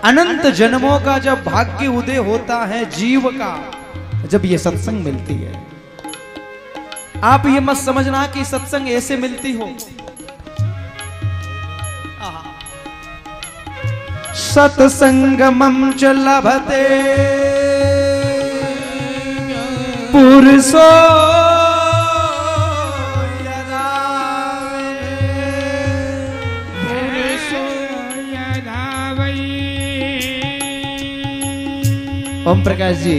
अनंत जन्मों का जब भाग्य उदय होता है जीव का, जब ये सत्संग मिलती है। आप ये मत समझना कि सत्संग ऐसे मिलती हो। सत्संगमं च लभते पुरुषो ओम प्रकाश जी,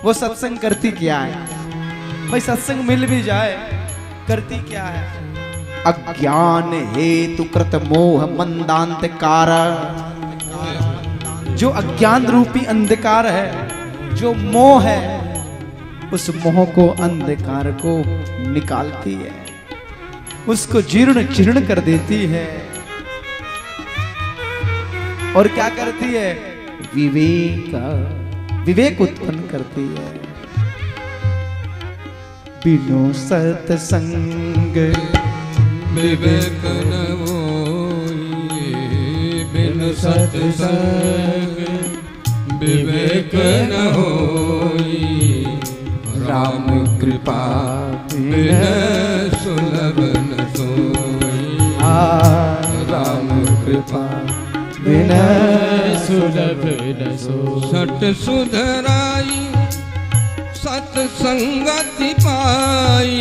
वो सत्संग करती क्या है भाई? सत्संग मिल भी जाए, करती क्या है? अज्ञान हेतु कृत मोह मंदांधकार, जो अज्ञान रूपी अंधकार है, जो मोह है, उस मोह को, अंधकार को निकालती है, उसको जीर्ण जीर्ण कर देती है। और क्या करती है? विवेक उत्पन्न करती है। बिनु सत्संग विवेक न होई, बिनु सत्संग विवेक न होई, राम कृपा बिन सुलभ न सोई, राम कृपा बिन सुलभ न सोई। सट सुधराई सत्संगति पाई,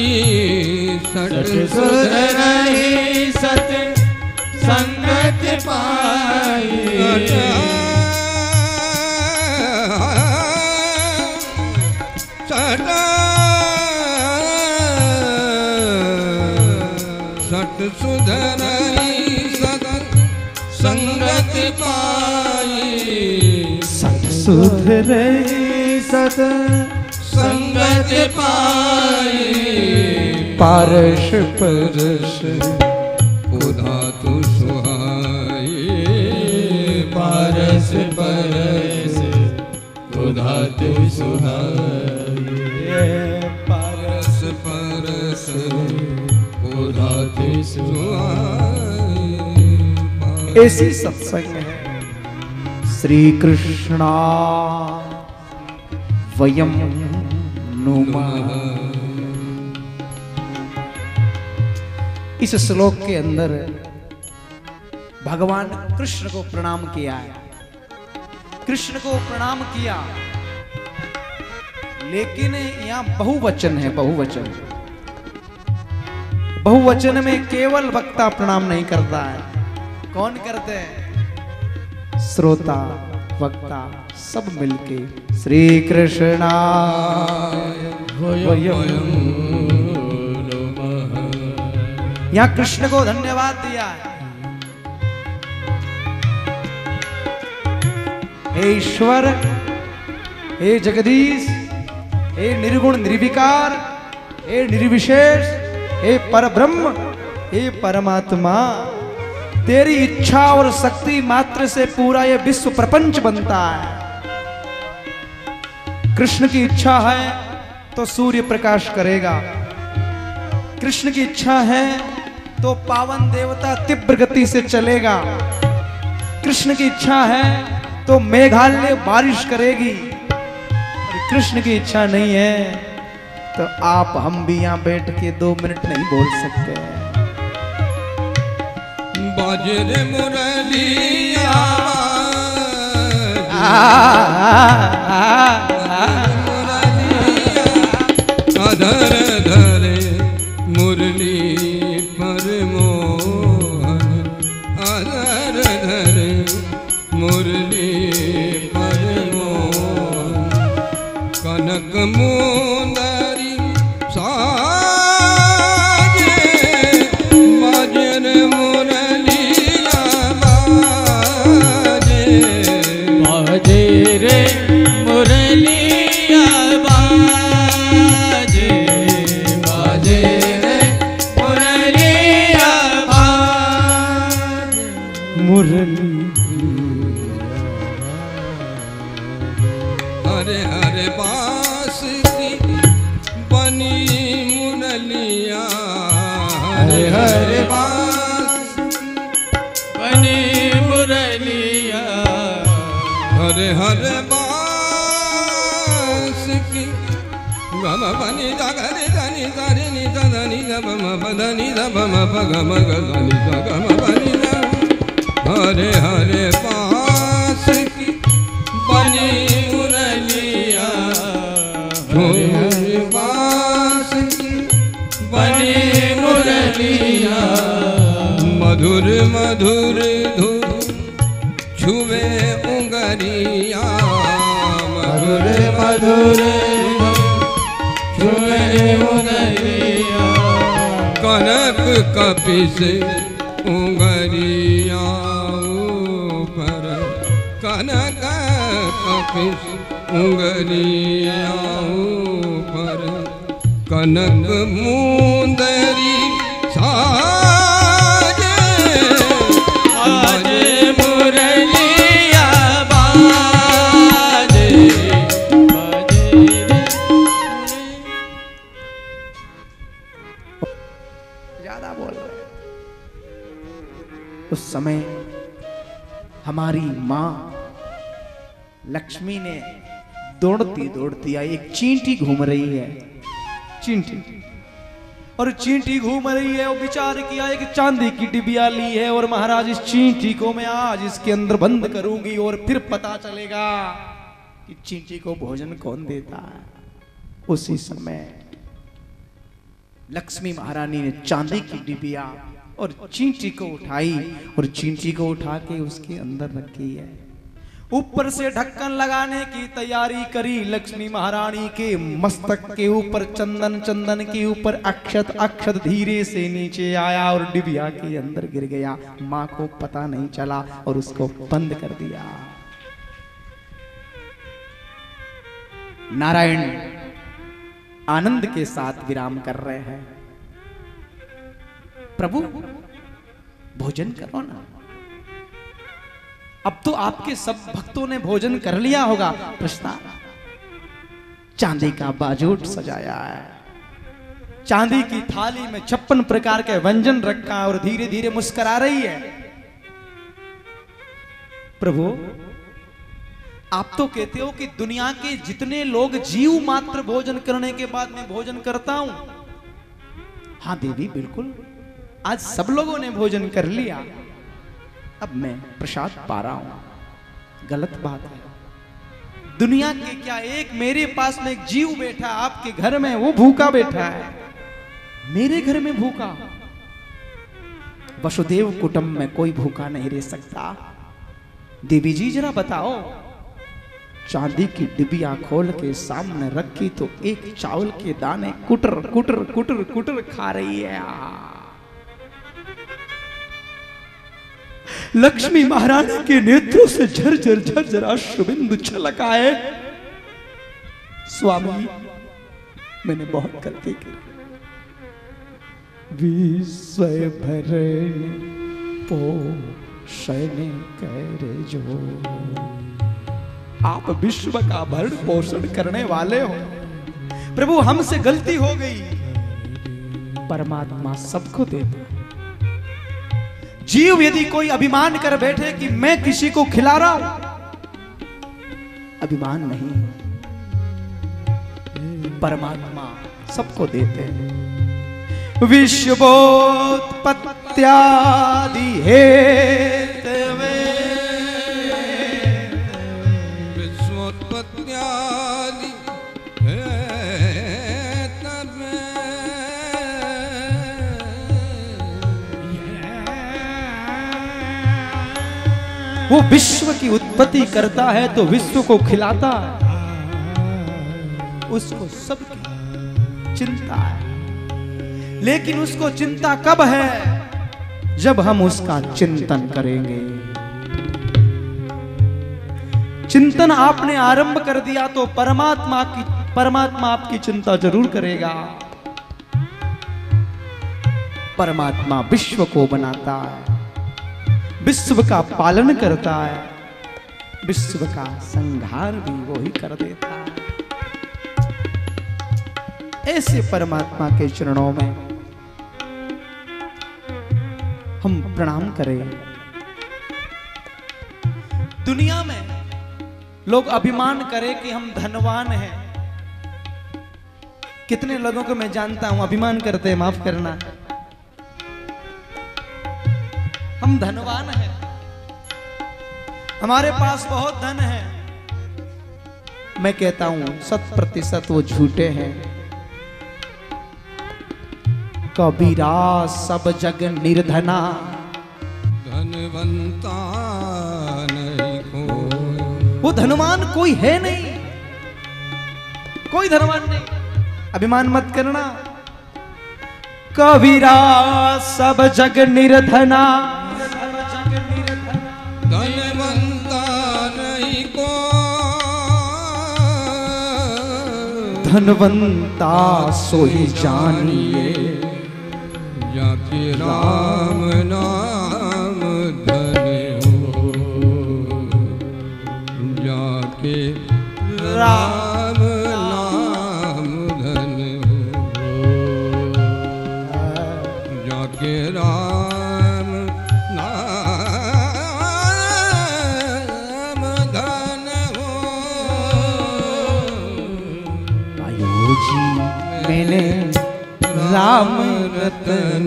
सट सुधराई सत्संगति पाई, सट सुधराई सत्संगति पाई, सत सुधराई संगत पाई, पारश परश उधातु सुहाई, पारस परस उधातु सुहाई, पारस परस उधातु सुहाई। ऐसी सत्संग है। श्री कृष्णा वयम नुमः। इस श्लोक के अंदर भगवान कृष्ण को प्रणाम किया है, कृष्ण को प्रणाम किया, लेकिन यहां बहुवचन है। बहुवचन, बहुवचन में केवल वक्ता प्रणाम नहीं करता है। कौन करते हैं? श्रोता वक्ता सब मिलके श्री कृष्णा यहां कृष्ण को धन्यवाद दिया है। हे ईश्वर, हे जगदीश, हे निर्गुण निर्विकार, हे निर्विशेष, हे परब्रह्म, हे परमात्मा, तेरी इच्छा और शक्ति मात्र से पूरा ये विश्व प्रपंच बनता है। कृष्ण की इच्छा है तो सूर्य प्रकाश करेगा, कृष्ण की इच्छा है तो पावन देवता तीव्र गति से चलेगा, कृष्ण की इच्छा है तो मेघालय बारिश करेगी, और कृष्ण की इच्छा नहीं है तो आप हम भी यहां बैठ के 2 मिनट नहीं बोल सकते हैं। बाजरे मुरलिया अधर धरे मुरली पर मोहन, अधर धरे मुरली पर मोहन, कनक मुंदरी साजे बाजरे मुरलिया बाजे, बाजरे मुरलिया बाजे, बाजरे मुरलिया बाजे, मुरली हरे हरे बास की बनी मुरलिया, हरे हरे बास बनी मुरलिया, हरे हरे बास की गम बनी दगनी धनी धनी नि धनी गम बदनी गम गम गनी गम बनी हरे हरे बास की बनी मुरलिया हरे बास की बनी मुरलिया मधुर मधुर धुन छुवे उंगरिया मधुर मधुर छुवे उंगरिया कनक कपिस उंगरिया ऊपर कनक कपिस उंगरिया ऊपर कनक मुंदरी साजे आज मुरलिया बाजे ज्यादा बोल रहे। उस समय हमारी मां लक्ष्मी ने दौड़ती दौड़ती आई। एक चींटी घूम रही है, चींटी, और चींटी घूम रही है। वो विचार किया है कि चांदी की डिबिया ली है और महाराज इस चींटी को मैं आज इसके अंदर बंद करूंगी और फिर पता चलेगा कि चींटी को भोजन कौन देता है। उसी समय लक्ष्मी महारानी ने चांदी की डिबिया और चींटी को उठाई और चींटी को उठा के उसके अंदर रखी है। ऊपर से ढक्कन लगाने की तैयारी करी। लक्ष्मी महारानी के मस्तक के ऊपर चंदन, चंदन के ऊपर अक्षत, अक्षत धीरे से नीचे आया और डिबिया के अंदर गिर गया। मां को पता नहीं चला और उसको बंद कर दिया। नारायण आनंद के साथ विराम कर रहे हैं। प्रभु भोजन करो ना। अब तो आपके सब भक्तों ने भोजन कर लिया होगा। प्रश्न, चांदी का बाजूट सजाया है, चांदी की थाली में 56 प्रकार के व्यंजन रखा और धीरे धीरे मुस्कुरा रही है। प्रभु आप तो कहते हो कि दुनिया के जितने लोग जीव मात्र भोजन करने के बाद मैं भोजन करता हूं। हाँ देवी बिल्कुल, आज सब लोगों ने भोजन कर लिया, अब मैं प्रसाद पा रहा हूं। गलत बात है। दुनिया के क्या, एक मेरे पास में एक जीव बैठा आपके घर में, वो भूखा बैठा है, मेरे घर में भूखा। वसुदेव कुटुंब में कोई भूखा नहीं रह सकता। देवी जी जरा बताओ, चांदी की डिबिया खोल के सामने रखी तो एक चावल के दाने कुटर कुटर कुटर कुटर खा रही है। लक्ष्मी महारानी के नेत्रों से झरझर झरझर अश्रुबिंदु छलक आए। स्वामी मैंने बहुत गलती की। विश्व भरण पोषण कर जो, आप विश्व का भरण पोषण करने वाले हो। प्रभु हमसे गलती हो गई। परमात्मा सबको देता है। जीव यदि कोई अभिमान कर बैठे कि मैं किसी को खिला रहा हूं, अभिमान नहीं, परमात्मा सबको देते हैं। विश्वोत्पत्त्यादि हेतवे, विश्वोत्पत्त्यादि वो विश्व की उत्पत्ति करता है तो विश्व को खिलाता है। उसको सबकी चिंता है, लेकिन उसको चिंता कब है? जब हम उसका चिंतन करेंगे। चिंतन आपने आरंभ कर दिया तो परमात्मा आपकी चिंता जरूर करेगा। परमात्मा विश्व को बनाता है, विश्व का पालन करता है, विश्व का संहार भी वो ही कर देता है। ऐसे परमात्मा के चरणों में हम प्रणाम करें। दुनिया में लोग अभिमान करें कि हम धनवान हैं। कितने लोगों को मैं जानता हूं अभिमान करते हैं, माफ करना, हम धनवान हैं, हमारे पास बहुत धन है। मैं कहता हूं 100% वो झूठे हैं। कबीरा सब जग निर्धना, धनवंता नहीं कोई। वो धनवान कोई है नहीं, कोई धनवान नहीं। अभिमान मत करना। कबीरा सब जग निर्धना, धनवंता नहीं कोई। धनवंता सोई जानिए, जाके राम नाम धन हो, जाके राम नाम धन हो, जाके राम नाम धन हो। आयो जी मैंने राम रतन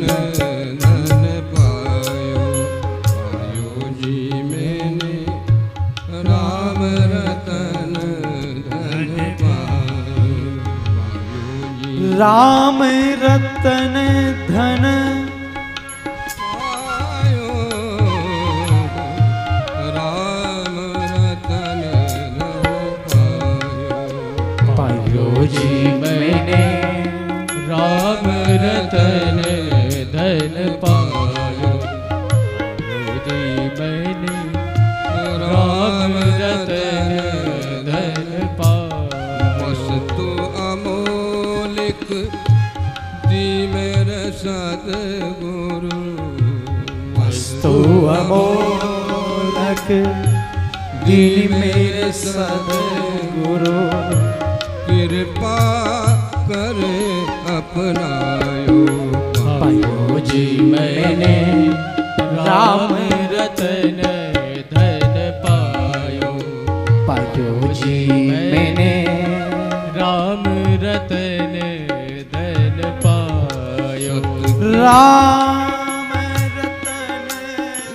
धन पायो, पायो जी मैंने राम रतन धन पायो, पायो जी राम रतन धन पायो, राम रतन धन पायो, पायो जी मैंने राम रतन धन पायो, जी मैंने राम रतन धन पायो। वस्तु अमोलिक दी मेरे सद्गुरु, वस्तु अमोलक दी मेरे सद्गुरु, कृपा करे अपनायो, पायो जी मैंने राम रतन धन पायो, पायो जी मैंने राम रतन धन पायो। राम रतन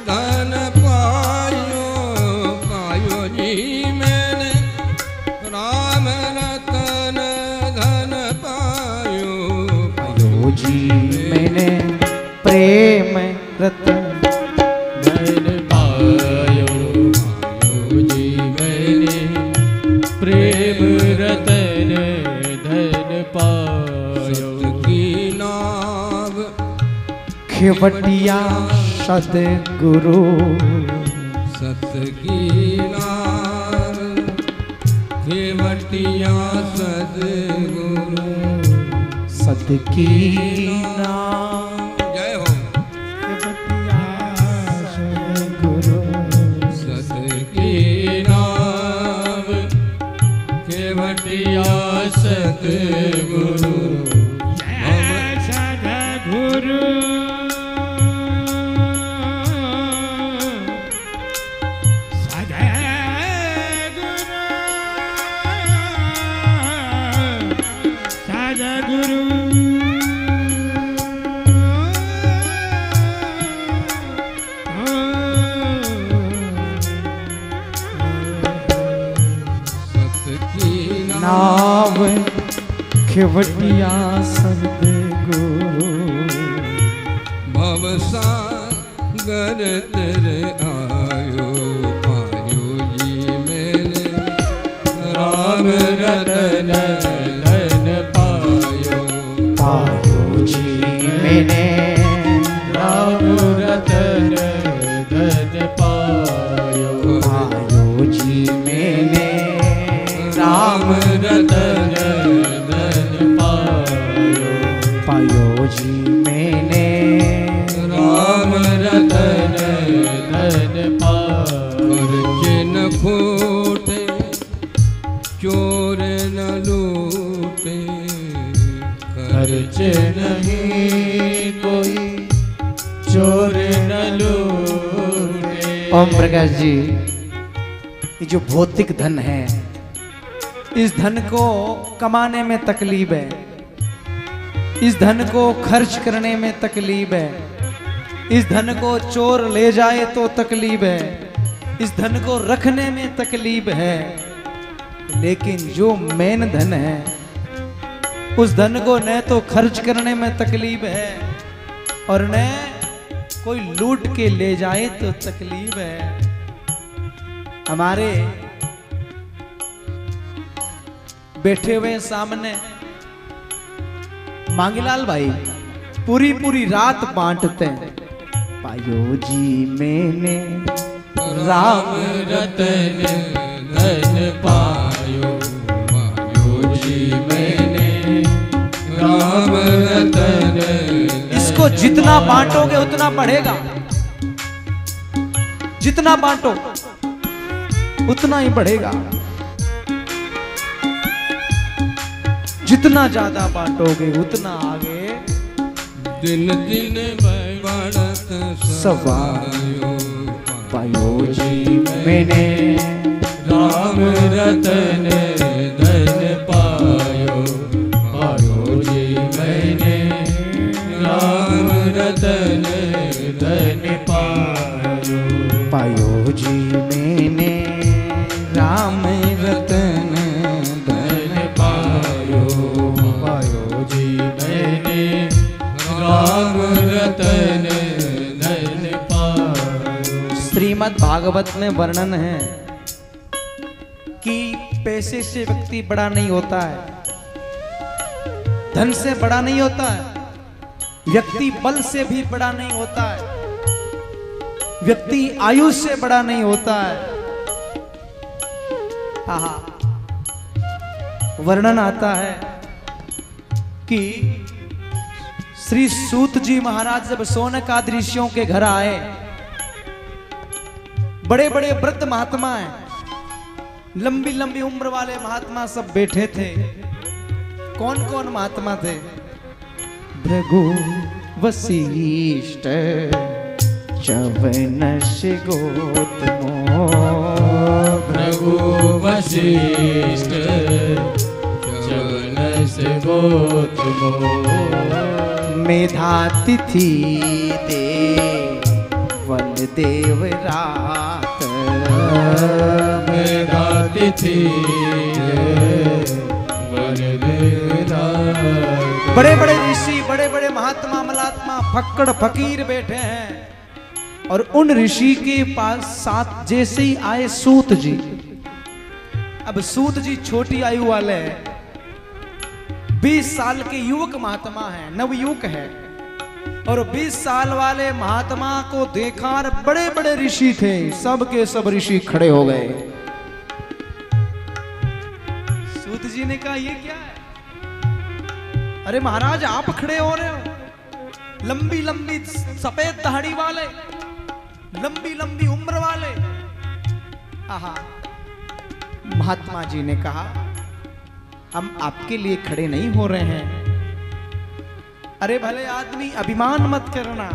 धन पायो, पायो जी मैंने राम रतन धन पायो, पायो जी मैंने प्रेम रतन धन पायो, पायो जी मैंने प्रेम रतन धन पायो। की नाव खेवटिया सद्गुरु, सत की नाव खेवटिया सद्गुरु, सत की नाम जय हो। खेवटिया सद्गुरु, सत की नाव खेवटिया सद्गुरु, सद्गुरु नाव खेवटिया सद्गुरु, भवसागर तेरे आयो, पायो जी मैंने राम रतन धन पायो, पायो जी मैंने राम रतन धन पायो, पायो जी मैंने राम रतन धन पायो, पायो जी मैंने राम रतन धन पायो। खर्चे न खोटे, चोर न लूटे, खर्च नहीं कोई चोर न लूटे। ओम प्रकाश जी ये जो भौतिक धन है, इस धन को कमाने में तकलीफ है, इस धन को खर्च करने में तकलीफ है, इस धन को चोर ले जाए तो तकलीफ है, इस धन को रखने में तकलीफ है। लेकिन जो मेन धन है, उस धन को न तो खर्च करने में तकलीफ है और न कोई लूट के ले जाए तो तकलीफ है। हमारे बैठे हुए सामने मांगीलाल भाई पूरी पूरी रात बांटते हैं। पायो जी मैंने राम रतन धन पायो, पायो जी मैंने राम रतन। इसको जितना बांटोगे उतना बढ़ेगा, जितना बांटो उतना ही बढ़ेगा, जितना ज्यादा बांटोगे उतना आगे दिन दिन बढ़त सवायो। पायो जी मैंने राम रतन धन पायो, पायो जी मैंने राम रतन धन पायो, पायो जी मैंने राम रतन धन पायो, पायो जी मैंने राम रतन धन पायो। श्रीमद् भागवत में वर्णन है कि पैसे से व्यक्ति बड़ा नहीं होता है, धन से बड़ा नहीं होता है, व्यक्ति बल से भी बड़ा नहीं होता है, व्यक्ति आयु से बड़ा नहीं होता है। आहा, वर्णन आता है कि श्री सूत जी महाराज जब सोनकादि ऋषियों के घर आए, बड़े बड़े वृद्ध महात्मा हैं, लंबी लंबी उम्र वाले महात्मा सब बैठे थे। कौन कौन महात्मा थे? भृगु वशिष्ठ चवनश गौतमो, भृगु वशिष्ठ चवनश गौतमो, मेधातिथि देवल देवरात, मेधातिथि देवल देवरात। बड़े बड़े ऋषि, बड़े बड़े महात्मा, मलात्मा, फक्कड़ फकीर बैठे हैं। और उन ऋषि के पास साथ जैसे ही आए सूत जी। अब सूत जी छोटी आयु वाले हैं, 20 साल के युवक महात्मा हैं, नवयुवक है। और 20 साल वाले महात्मा को देखा, और बड़े बड़े ऋषि थे, सब के सब ऋषि खड़े हो गए। सूत जी ने कहा ये क्या है? अरे महाराज आप खड़े हो रहे हो, लंबी लंबी सफेद दाढ़ी वाले, लंबी लंबी उम्र वाले। आहा, महात्मा जी ने कहा हम आपके लिए खड़े नहीं हो रहे हैं। अरे भले आदमी, अभिमान मत करना।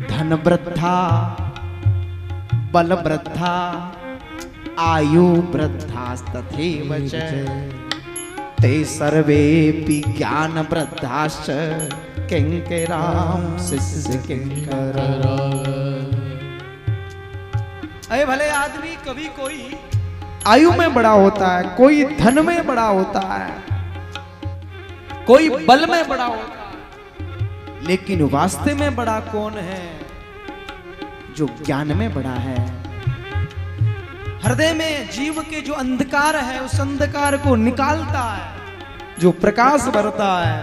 धन वृद्धा, बल वृद्धा, आयु वृद्धास्तथैव च, ते सर्वेपि ज्ञान वृद्धाश्च किंकराम शिष्य किंकरा। अरे भले आदमी, कभी कोई आयु में बड़ा होता है, कोई धन में बड़ा होता है, कोई बल में बड़ा होता है, लेकिन वास्तव में बड़ा कौन है? जो ज्ञान में बड़ा है। हृदय में जीव के जो अंधकार है, उस अंधकार को निकालता है, जो प्रकाश भरता है।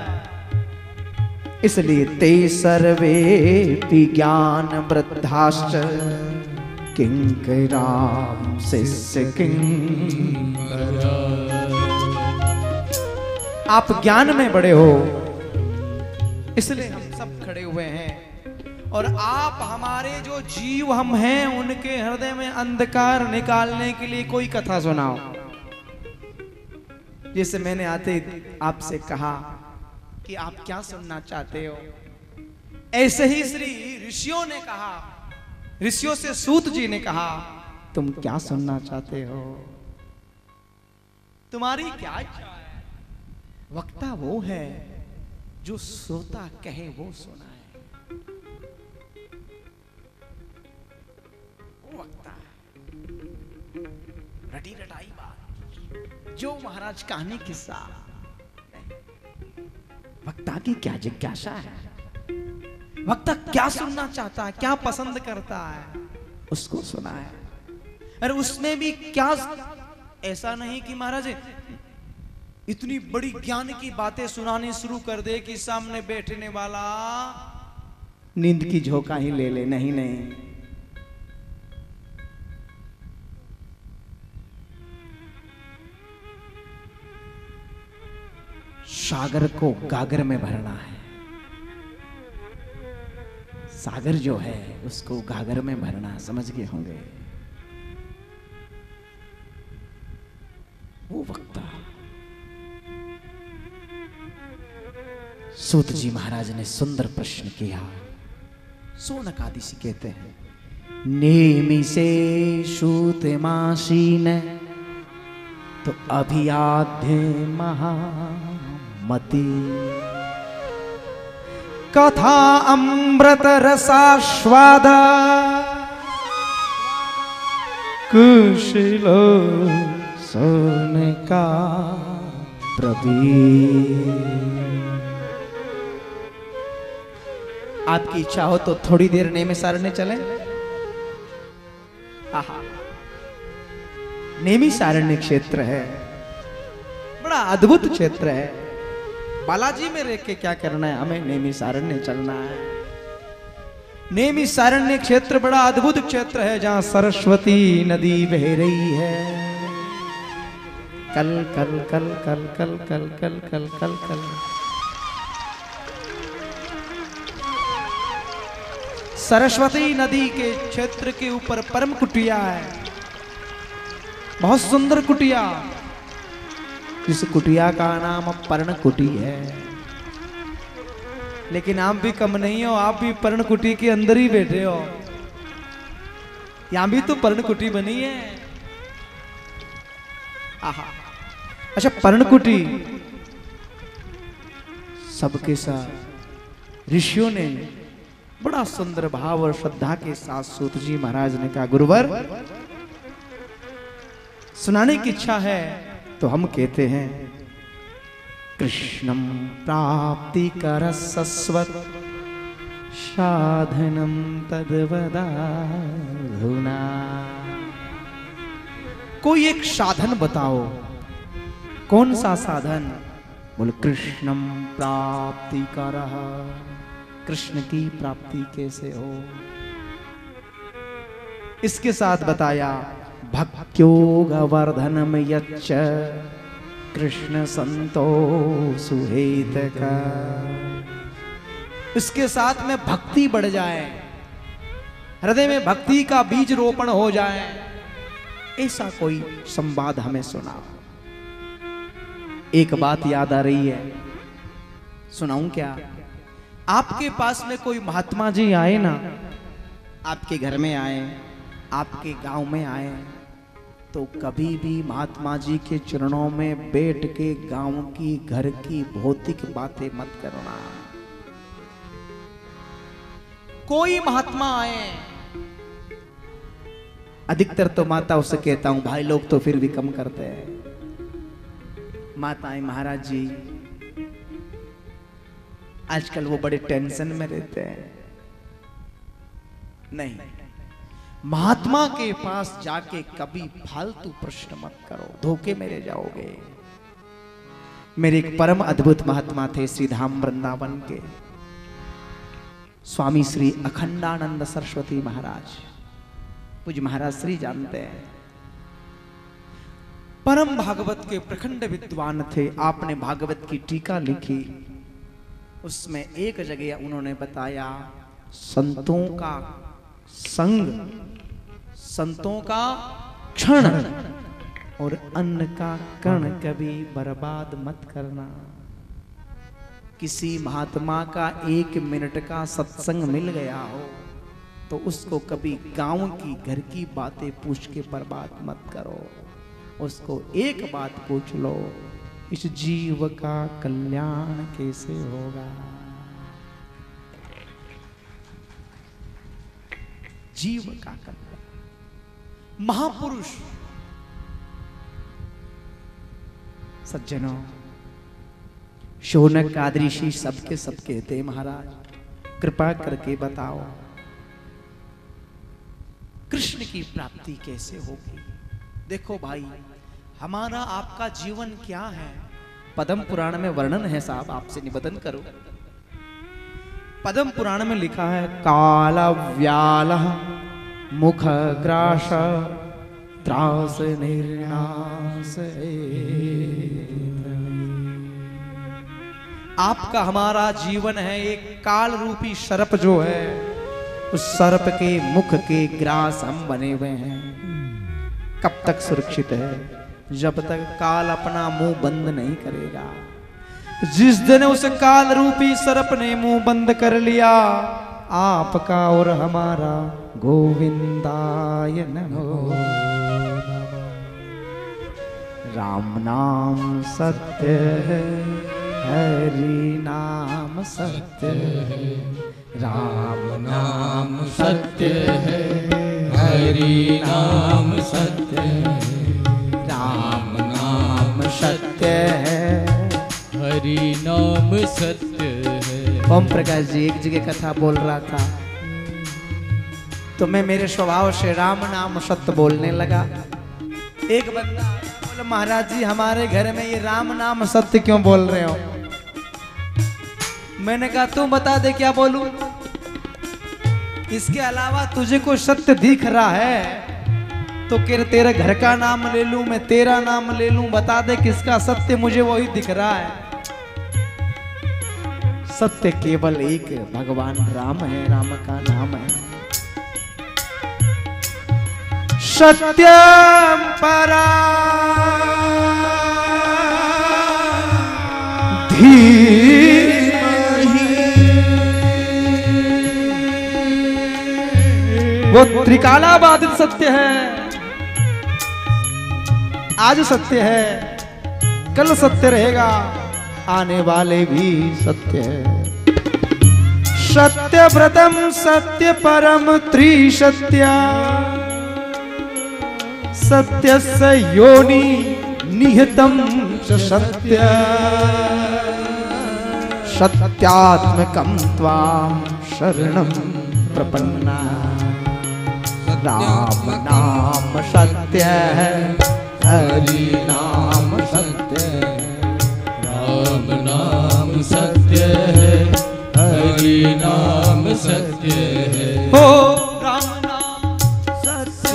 इसलिए ते सर्वे विज्ञान वृद्धाश्च किंकराम शिष्य किंकरा। आप ज्ञान में बड़े हो, इसलिए हम सब खड़े हुए हैं। और आप हमारे जो जीव हम हैं, उनके हृदय में अंधकार निकालने के लिए कोई कथा सुनाओ। जैसे मैंने आते आपसे कहा कि आप क्या सुनना चाहते हो, ऐसे ही श्री ऋषियों ने कहा ऋषियों से सूत जी ने कहा, तुम क्या सुनना चाहते हो, तुम्हारी क्या इच्छा है? वक्ता वो है जो श्रोता कहे वो सुनाए, वो वक्ता है। रटी रटाई बात, जो महाराज कहानी किस्सा, वक्ता की क्या जिज्ञासा है, वक्ता क्या सुनना चाहता है, क्या पसंद करता है, उसको सुनाए। अरे उसमें भी क्या, ऐसा नहीं कि महाराज इतनी बड़ी ज्ञान की बातें सुनानी शुरू कर दे कि सामने बैठने वाला नींद की झोंका ही ले ले। नहीं नहीं, सागर को गागर में भरना है। सागर जो है उसको गागर में भरना, समझ गए होंगे। वो वक्ता सूत जी महाराज ने सुंदर प्रश्न किया। सोनकादिशी कहते हैं, नेमि से सूत मासीन तो अभियाध्य महामति, कथा अमृत रसास्वाद कुशलो सोन का प्रवीण। आपकी इच्छा हो तो थोड़ी देर नेमिसारण्य चले। आहा, नेमिसारण्य क्षेत्र है, बड़ा अद्भुत क्षेत्र है। बालाजी में रह के क्या करना है, हमें नेमिसारण्य चलना है। नेमिसारण्य क्षेत्र बड़ा अद्भुत क्षेत्र है, जहां सरस्वती नदी बह रही है। कल कल कल कल कल कल कल कल कल कल सरस्वती नदी के क्षेत्र के ऊपर परम कुटिया है, बहुत सुंदर कुटिया। इस कुटिया का नाम पर्णकुटी है। लेकिन आप भी कम नहीं हो, आप भी पर्णकुटी के अंदर ही बैठे हो। यहां भी तो पर्णकुटी बनी है। आहा, अच्छा, पर्णकुटी सबके साथ ऋषियों ने बड़ा सुंदर भाव और श्रद्धा के साथ सूत जी महाराज ने कहा, गुरुवर सुनाने की इच्छा है तो हम कहते हैं, कृष्णम प्राप्ति कर सस्वत साधनम तद्वदाधुना। कोई एक साधन बताओ। कौन सा साधन? बोल, कृष्णम प्राप्ति कर, कृष्ण की प्राप्ति कैसे हो। इसके साथ बताया, भक्त्योग वर्धनम यच्च कृष्ण संतो सुहेत का। इसके साथ में भक्ति बढ़ जाए, हृदय में भक्ति का बीज रोपण हो जाए, ऐसा कोई संवाद हमें सुना। एक बात याद आ रही है, सुनाऊं क्या? आपके पास में कोई महात्मा जी आए ना, आपके घर में आए, आपके गांव में आए, तो कभी भी महात्मा जी के चरणों में बैठ के गांव की, घर की भौतिक बातें मत करना। कोई महात्मा आए, अधिकतर तो माताओं से कहता हूं, भाई लोग तो फिर भी कम करते हैं। माताएं, महाराज जी आजकल वो बड़े टेंशन में रहते हैं। नहीं, महात्मा के पास जाके कभी फालतू प्रश्न मत करो, धोखे में रह जाओगे। मेरे एक परम अद्भुत महात्मा थे, श्री धाम वृंदावन के स्वामी श्री अखंडानंद सरस्वती महाराज। पूज्य महाराज श्री जानते हैं, परम भागवत के प्रखंड विद्वान थे। आपने भागवत की टीका लिखी, उसमें एक जगह उन्होंने बताया, संतों का संग, संतों का क्षण और अन्न का कण कभी बर्बाद मत करना। किसी महात्मा का 1 मिनट का सत्संग मिल गया हो तो उसको कभी गांव की घर की बातें पूछ के बर्बाद मत करो। उसको एक बात पूछ लो, इस जीव का कल्याण कैसे होगा। जीव का कल्याण। महापुरुष सज्जनों, शौनक आदि ऋषि सबके सब कहते हैं, महाराज कृपा करके बताओ कृष्ण की प्राप्ति कैसे होगी। देखो भाई, हमारा आपका जीवन क्या है, पद्म पुराण में वर्णन है साहब, आपसे निवेदन करो। पद्म पुराण में लिखा है, काल व्याल मुख ग्रास त्रास निर्नाश। आपका हमारा जीवन है एक काल रूपी सर्प जो है, उस सर्प के मुख के ग्रास हम बने हुए हैं। कब तक सुरक्षित है? जब तक काल अपना मुंह बंद नहीं करेगा। जिस दिन उस काल रूपी सर्प ने मुंह बंद कर लिया, आपका और हमारा गोविंदाय नमो। राम नाम सत्य है, हरि नाम सत्य है। राम नाम सत्य है, हरि नाम सत्य है। राम नाम सत्य है, हरि नाम सत्य है। ओम प्रकाश जी एक जगह कथा बोल रहा था, तो मैं मेरे स्वभाव से राम नाम सत्य बोलने लगा। एक बंदा बोले, महाराज जी हमारे घर में ये राम नाम सत्य क्यों बोल रहे हो? मैंने कहा तू बता दे क्या बोलूं, इसके अलावा तुझे कोई सत्य दिख रहा है तो तेरे घर का नाम ले लूं, मैं तेरा नाम ले लूं, बता दे किसका सत्य, मुझे वही दिख रहा है। सत्य केवल एक भगवान राम है, राम का नाम है। सत्यम परा वो त्रिकालाबाधित सत्य है। आज सत्य है, कल सत्य रहेगा, आने वाले भी सत्य है। सत्य व्रतम सत्य परम त्रिसत्या, सत्यस्य योनि निहितम च सत्य। सत्यात्मकं त्वां शरणं प्रपन्ना। राम नाम सत्य है, हरि नाम सत्य है। राम नाम सत्य है, हरि नाम सत्य है। हो राम नाम सत्य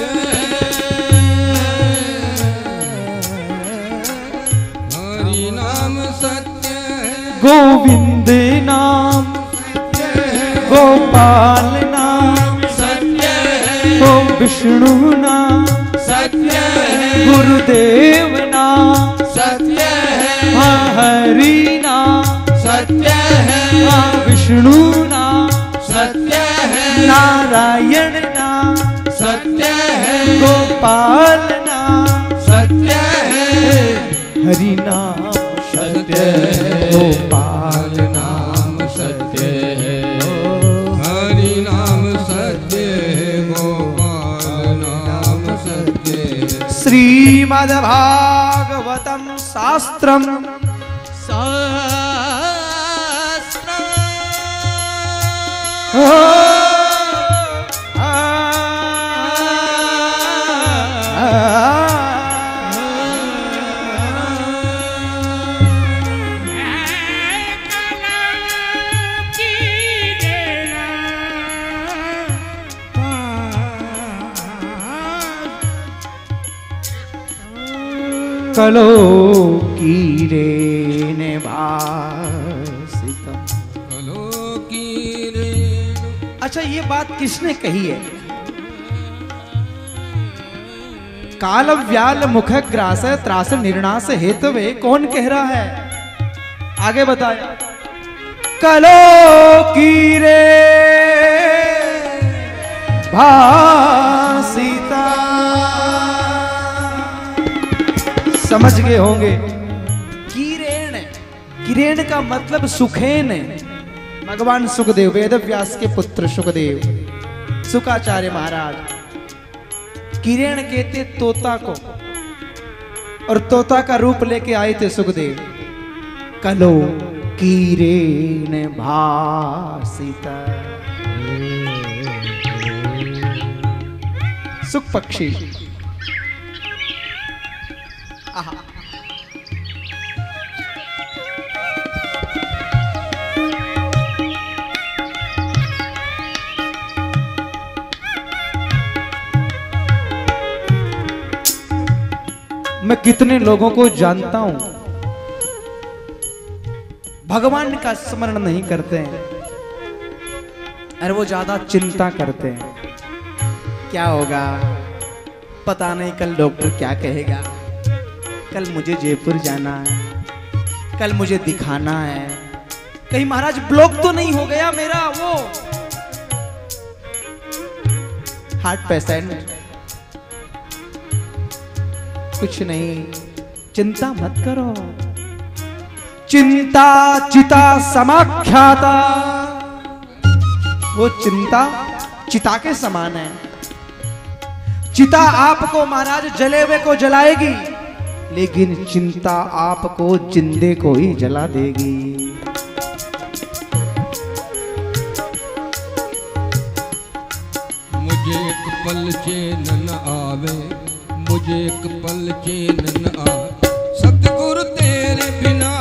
हरि नाम सत्य है। गोविंद नाम सत्य है। गोपाल नाम सत्य है। हो विष्णु नाम सत्य है। गुरुदेव नाम सत्य है। हाँ हरि नाम सत्य है। हाँ विष्णु नाम सत्य है। नारायण नाम सत्य है। गोपाल नाम सत्य है। हरि नाम सत्य है। गोपाल नाम सत्य है। हरि नाम सत्य है। गोपाल नाम सत्य है। श्रीमद्भागवतम शास्त्रम कलो कीरे भासितम। अच्छा ये बात किसने कही है? काल व्याल मुख ग्रास त्रास निर्णास हेतवे, कौन कह रहा है? आगे बताया, कलो कीरे भासिता। समझ गए होंगे। किरेण, किरेण का मतलब सुखेन है। भगवान सुखदेव, वेद व्यास के पुत्र सुखदेव, सुखाचार्य महाराज किरेण कहते तोता को, और तोता का रूप लेके आए थे सुखदेव। कलो किरेण भासिता। सुख पक्षी। आहा। मैं कितने लोगों को जानता हूं भगवान का स्मरण नहीं करते हैं, अरे वो ज्यादा चिंता करते हैं। क्या होगा पता नहीं, कल डॉक्टर क्या कहेगा, कल मुझे जयपुर जाना है, कल मुझे दिखाना है, कहीं महाराज ब्लॉक तो नहीं हो गया मेरा वो हार्ट पेशेंट। कुछ नहीं, चिंता मत करो। चिंता चिता समाख्याता। वो चिंता चिता के समान है। चिता आपको महाराज जले हुए को जलाएगी, लेकिन चिंता आपको जिंदे को ही जला देगी। मुझे एक पल चैन न आवे, मुझे एक पल चैन न आवे, सतगुरु तेरे बिना,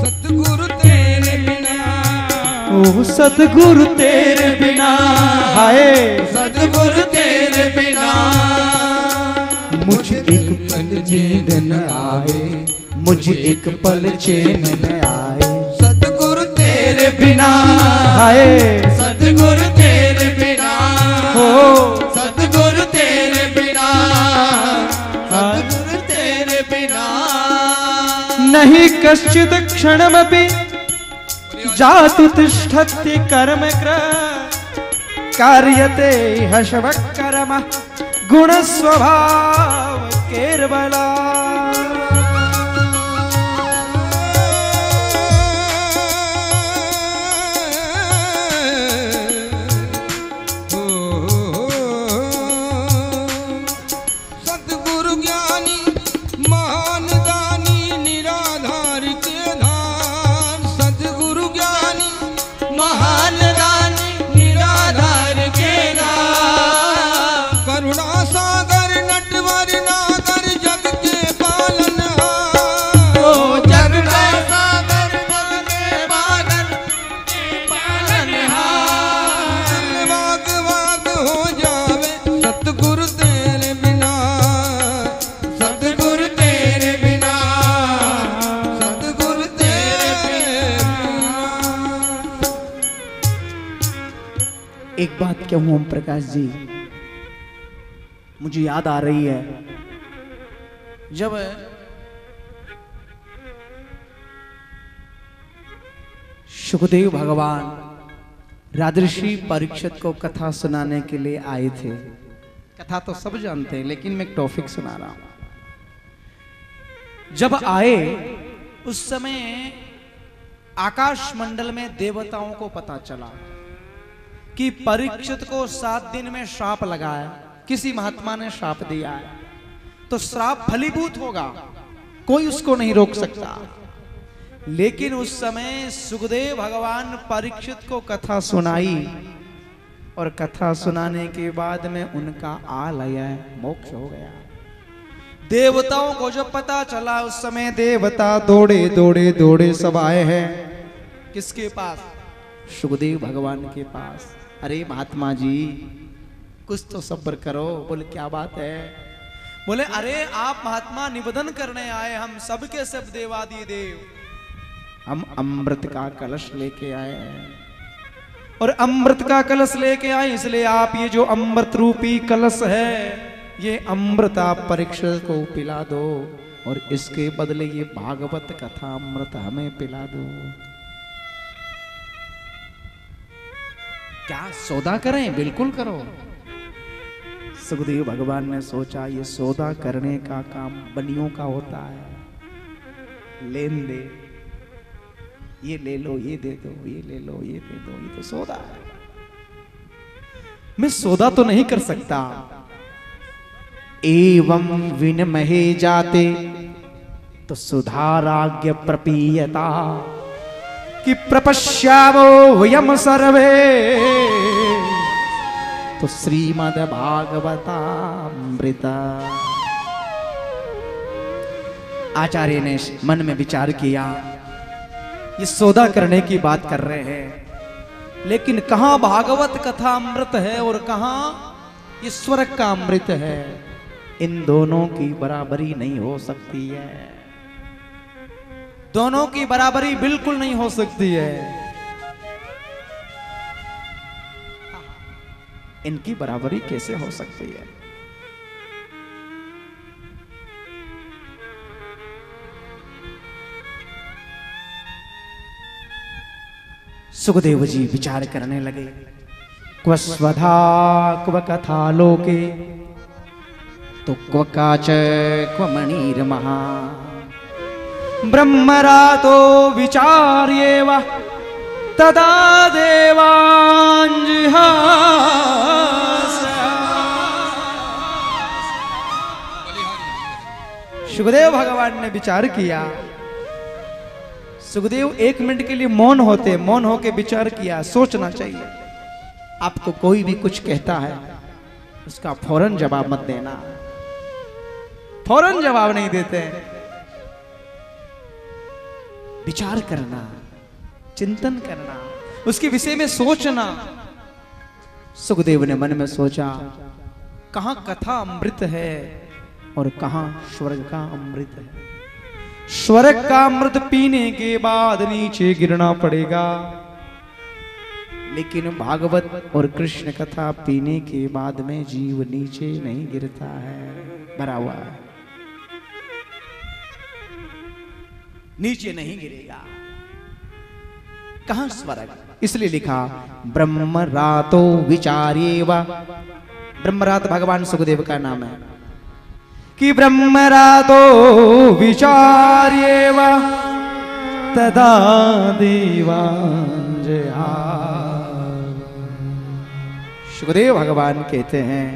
सतगुरु तेरे बिना, ओ सतगुरु तेरे बिना, हाय सतगुरु तेरे बिना। मुझे एक पल चैन न आए, मुझे एक पल चैन न आए, सतगुरु तेरे बिना, हाय सतगुरु तेरे बिना, हो सतगुरु तेरे बिना, सतगुरु तेरे बिना। नहीं कश्चित् क्षणमपि जातु तिष्ठति कर्म कार्यते हशव कर्म गुण स्वभाव केर्बला। सतगुरु ज्ञानी महान दानी निराधार के धान, सतगुरु ज्ञानी महान दानी निराधार के धान, करुणा सागर नटवर नागर जग के पालनहार, ओ जग का सागर जग के पालनहार। वाग वाग हो जावे सतगुरु तेरे बिना, सतगुरु तेरे बिना, सतगुरु तेरे बिना। एक बात कहूं ओम प्रकाश जी, मुझे याद आ रही है जब सुखदेव भगवान राजर्षि परीक्षित को कथा सुनाने के लिए आए थे। कथा तो सब जानते हैं, लेकिन मैं एक टॉपिक सुना रहा हूं। जब आए उस समय आकाश मंडल में देवताओं को पता चला कि परीक्षित को 7 दिन में श्राप लगा है, किसी महात्मा ने श्राप दिया है, तो श्राप फलीभूत होगा, कोई उसको नहीं रोक सकता। लेकिन उस समय सुखदेव भगवान परीक्षित को कथा सुनाई, और कथा सुनाने के बाद में उनका आलय मोक्ष हो गया। देवताओं को जब पता चला, उस समय देवता दौड़े दौड़े दौड़े सब आए हैं किसके पास? सुखदेव भगवान के पास। अरे महात्मा जी कुछ तो सब्र करो। बोले क्या बात है? बोले अरे आप महात्मा निवेदन करने आए, हम सबके सब देवादि देव, हम अमृत का कलश लेके आए हैं, और अमृत का कलश लेके आए इसलिए आप ये जो अमृत रूपी कलश है, ये अमृत आप परीक्षित को पिला दो, और इसके बदले ये भागवत कथा अमृत हमें पिला दो। क्या सौदा करें? बिल्कुल करो। सुखदेव भगवान ने सोचा ये सौदा करने का काम बनियों का होता है। लेन दे, ये ले लो, ये दे दो, ये ले लो, ये दे दो, ये तो सौदा है। मैं सौदा तो नहीं कर सकता। एवं विनिमहे जाते तो सुधाराज्ञ प्रपीयता कि प्रपश्यामो वयम सर्वे तो श्रीमद् भागवतामृता। आचार्य ने मन में विचार किया, ये सौदा करने की बात कर रहे हैं, लेकिन कहां भागवत कथा अमृत है और कहां ये स्वर्ग का अमृत है। इन दोनों की बराबरी नहीं हो सकती है, दोनों की बराबरी बिल्कुल नहीं हो सकती है। इनकी बराबरी कैसे हो सकती है? सुखदेव जी विचार करने लगे। क्व स्वधा क्व कथा लोके तो क्व काच क्व मणिर्महा ब्रह्मरातो विचार्येव तदा देवांजिहास। सुखदेव भगवान ने विचार किया। सुखदेव एक मिनट के लिए मौन होते, मौन होके विचार किया। सोचना चाहिए। आपको कोई भी कुछ कहता है उसका फौरन जवाब मत देना। फौरन जवाब नहीं देते, विचार करना, चिंतन करना, उसके विषय में सोचना। सुखदेव ने मन में सोचा, कहां कथा अमृत है और कहां स्वर्ग का अमृत है। स्वर्ग का अमृत पीने के बाद नीचे गिरना पड़ेगा, लेकिन भागवत और कृष्ण कथा पीने के बाद में जीव नीचे नहीं गिरता है, भरा हुआ है, नीचे नहीं गिरेगा। कहां स्वर्ग? इसलिए लिखा ब्रह्मरातो विचार्येव। ब्रह्मरात भगवान सुखदेव का नाम है कि ब्रह्मरातो विचार्येव तदा देवांजयास। सुखदेव भगवान कहते हैं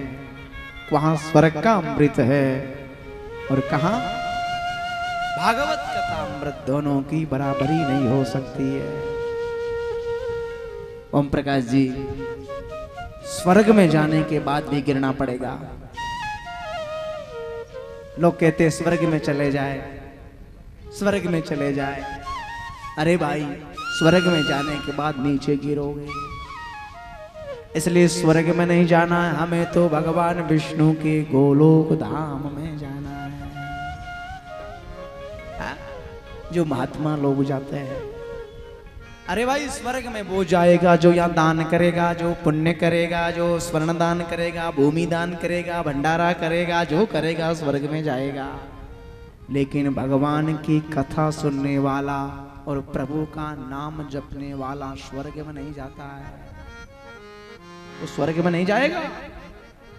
वहां स्वर्ग का अमृत है और कहां भागवत कथा अमृत। दोनों की बराबरी नहीं हो सकती है। ओम प्रकाश जी, स्वर्ग में जाने के बाद भी गिरना पड़ेगा। लोग कहते हैं स्वर्ग में चले जाए, स्वर्ग में चले जाए। अरे भाई, स्वर्ग में जाने के बाद नीचे गिरोगे, इसलिए स्वर्ग में नहीं जाना है। हमें तो भगवान विष्णु के गोलोक धाम में जाना है। जो महात्मा लोग जाते हैं, अरे भाई स्वर्ग में वो जाएगा जो यहाँ दान करेगा, जो पुण्य करेगा, जो स्वर्ण दान करेगा, भूमि दान करेगा, भंडारा करेगा, जो करेगा स्वर्ग में जाएगा। लेकिन भगवान की कथा सुनने वाला और प्रभु का नाम जपने वाला स्वर्ग में नहीं जाता है। वो स्वर्ग में नहीं जाएगा।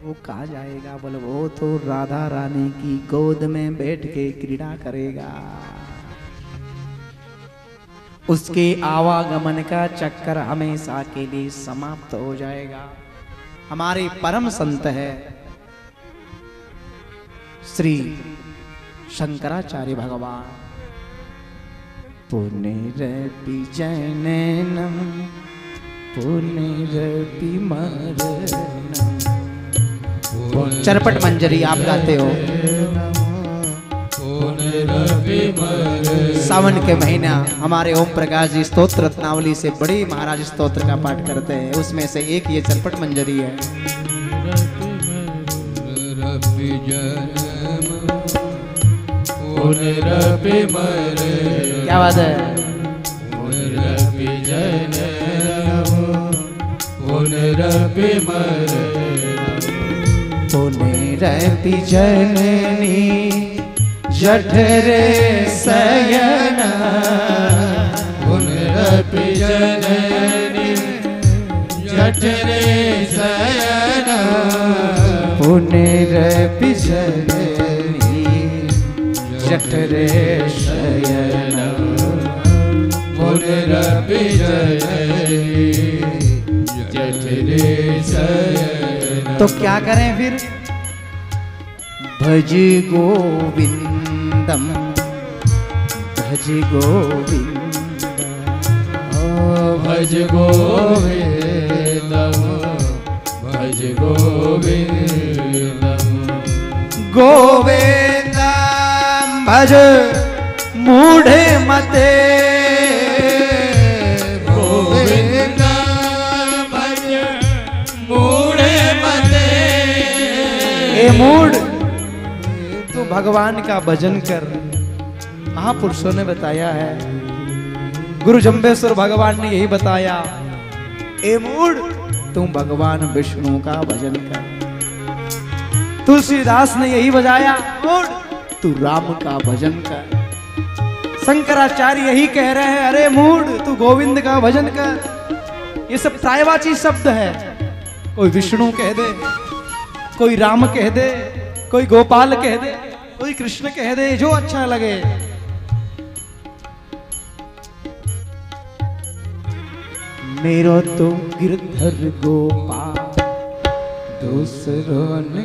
वो कहाँ जाएगा? बोले वो तो राधा रानी की गोद में बैठ के क्रीड़ा करेगा। उसके आवागमन का चक्कर हमेशा के लिए समाप्त हो जाएगा। हमारे परम संत है श्री शंकराचार्य भगवान। पुनरपि जननम पुनरपि मरणम। चरपट मंजरी आप गाते हो। सावन के महीना हमारे ओम प्रकाश जी स्तोत्र रत्नावली से बड़ी महाराज स्तोत्र का पाठ करते हैं, उसमें से एक ये चरपट मंजरी है। क्या बात है? पुनरपि जननी जठरे शयना पुनरपि जननी जठरे जठरे शयन पुनरपि जननी जठरे शयन पुनरपि जननी जठरे शयन। तो क्या करें फिर? भज गोविंदम भज गोविंदम भज गोविंदम भज गोविंदम गोविंदम भज मूढ़े मते गोविंदम भज मूढ़े मते। ए मूढ़, तू भगवान का भजन कर। महापुरुषों ने बताया है, गुरु जम्बेश्वर भगवान ने यही बताया, ए मूढ़ तू भगवान विष्णु का भजन कर। तुलसीदास ने यही बजाया, मूढ़ तू राम का भजन कर। शंकराचार्य यही कह रहे हैं, अरे मूढ़ तू गोविंद का भजन कर। ये सब सायवाची शब्द है। कोई विष्णु कह दे, कोई राम कह दे, कोई गोपाल कह दे, कोई कृष्ण कह दे, जो अच्छा लगे। मेरो तो गिरधर गोपाल दूसरों ने